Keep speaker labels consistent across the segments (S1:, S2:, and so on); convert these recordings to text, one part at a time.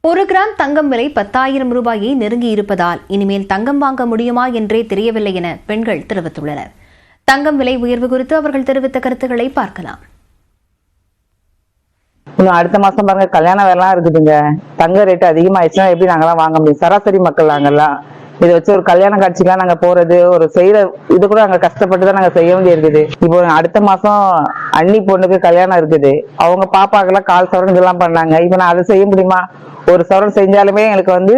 S1: ஒரு கிராம் தங்கம் விலை 10,000 ரூபாயை நெருங்கி இருப்பதால் இனிமேல் தங்கம் வாங்க முடியுமா என்றே தெரியவில்லை என பெண்கள் தெரிவித்துள்ளனர். தங்கம் விலை உயர்வு குறித்து அவர்கள் தெரிவித்த கருத்துக்களை பார்க்கலாம்.
S2: இன்னும் அடுத்த மாசம் பாருங்க கல்யாண வேலைலாம் இருக்குதுங்க. தங்க ரேட்டு அதிகமாயிடுச்சுன்னா எப்படி நாங்கெல்லாம் வாங்க முடியும்? சராசரி மக்கள் நாங்கெல்லாம் இதை வச்சு ஒரு கல்யாண காட்சிக்கெல்லாம் நாங்க போறது ஒரு செய்யற இது கூட நாங்க கஷ்டப்பட்டு தான் நாங்க செய்ய வேண்டிய இருக்குது. இப்போ அடுத்த மாசம் அண்ணி பொண்ணுக்கு கல்யாணம் இருக்குது. அவங்க பாப்பாக்கெல்லாம் 1/4 சவரன் இதெல்லாம் பண்ணாங்க. இப்ப நான் அதை செய்ய முடியுமா? ஒரு சவரன் செஞ்சாலுமே எங்களுக்கு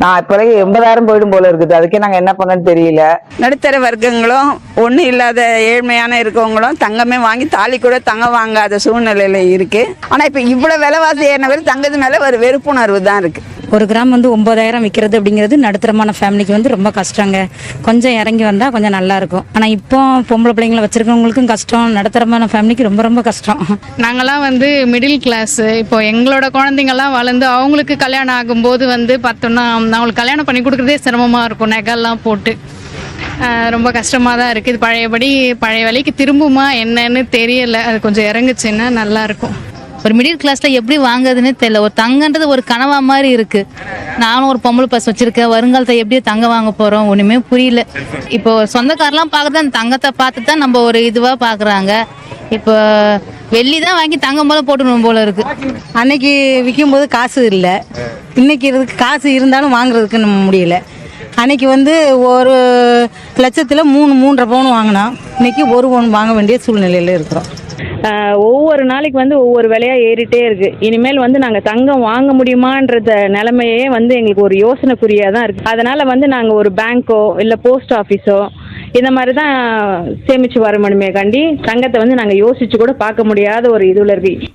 S2: நான் இப்போதைக்கு 80,000 போயிடும் போல இருக்குது. அதுக்கே நாங்க என்ன பண்ணன்னு தெரியல.
S3: நடுத்தர வர்க்கங்களும் ஒன்றும் இல்லாத ஏழ்மையான இருக்கவங்களும் தங்கமே வாங்கி தாலி கூட தங்கம் வாங்காத சூழ்நிலையில இருக்கு. ஆனா இப்ப இவ்வளவு விலைவாசி ஏறின தங்கத்து மேல ஒரு வெறுப்புணர்வு தான் இருக்கு.
S4: ஒரு கிராம் 9,000 விற்கிறது அப்படிங்கிறது நடுத்தரமான ஃபேமிலிக்கு ரொம்ப கஷ்டங்க. கொஞ்சம் இறங்கி வந்தால் கொஞ்சம் நல்லா இருக்கும். ஆனால் இப்போ பொம்பளை பிள்ளைங்களை வச்சிருக்கவங்களுக்கும் கஷ்டம், நடுத்தரமான ஃபேமிலிக்கு ரொம்ப கஷ்டம்.
S5: நாங்கள்லாம் மிடில் கிளாஸ். இப்போ எங்களோட குழந்தைங்கள்லாம் வளர்ந்து அவங்களுக்கு கல்யாணம் ஆகும்போது பார்த்தோம்னா அவங்களுக்கு கல்யாணம் பண்ணி கொடுக்குறதே சிரமமாக இருக்கும். நகைலாம் போட்டு ரொம்ப கஷ்டமாக தான் இருக்குது. பழைய விலைக்கு திரும்புமா என்னன்னு தெரியல. அது கொஞ்சம் இறங்குச்சுன்னா நல்லாயிருக்கும்.
S6: ஒரு மிடில் கிளாஸ்ல எப்படி வாங்குறதுன்னு தெரியல. ஒரு தங்கன்றது ஒரு கனவா மாதிரி இருக்கு. நானும் ஒரு பொம்பளை பஸ் வச்சிருக்கேன். வருங்காலத்தை எப்படி தங்கம் வாங்க போறோம் ஒண்ணுமே புரியல. இப்போ சொந்தக்காரெல்லாம் பாக்குறது அந்த தங்கத்தை பார்த்து தான் நம்ம ஒரு இதுவா பாக்குறாங்க. இப்போ வெள்ளி தான் வாங்கி தங்கம் போல போட்டுக்கணும் போல இருக்கு.
S4: அன்னைக்கு விற்கும் போது காசு இல்லை, இன்னைக்கு காசு இருந்தாலும் வாங்குறதுக்கு நம்ம முடியல. அன்னைக்கு ஒரு லட்சத்தில் 3.5 பவுன் வாங்கினா இன்னைக்கு 1 பவுன் வாங்க வேண்டிய சூழ்நிலையில இருக்கிறோம்.
S7: ஒவ்வொரு நாளைக்கு ஒவ்வொரு விலையா ஏறிட்டே இருக்கு. இனிமேல் நாங்க தங்கம் வாங்க முடியுமான்றத நிலைமையே எங்களுக்கு ஒரு யோசனைக்குறியா தான் இருக்கு. அதனால நாங்க ஒரு பேங்கோ இல்ல போஸ்ட் ஆபீஸோ இந்த மாதிரி தான் சேமிச்சு வர முடியுமே கண்டி தங்கத்தை நாங்க யோசிச்சு கூட பார்க்க முடியாத ஒரு இதுல இருக்கு.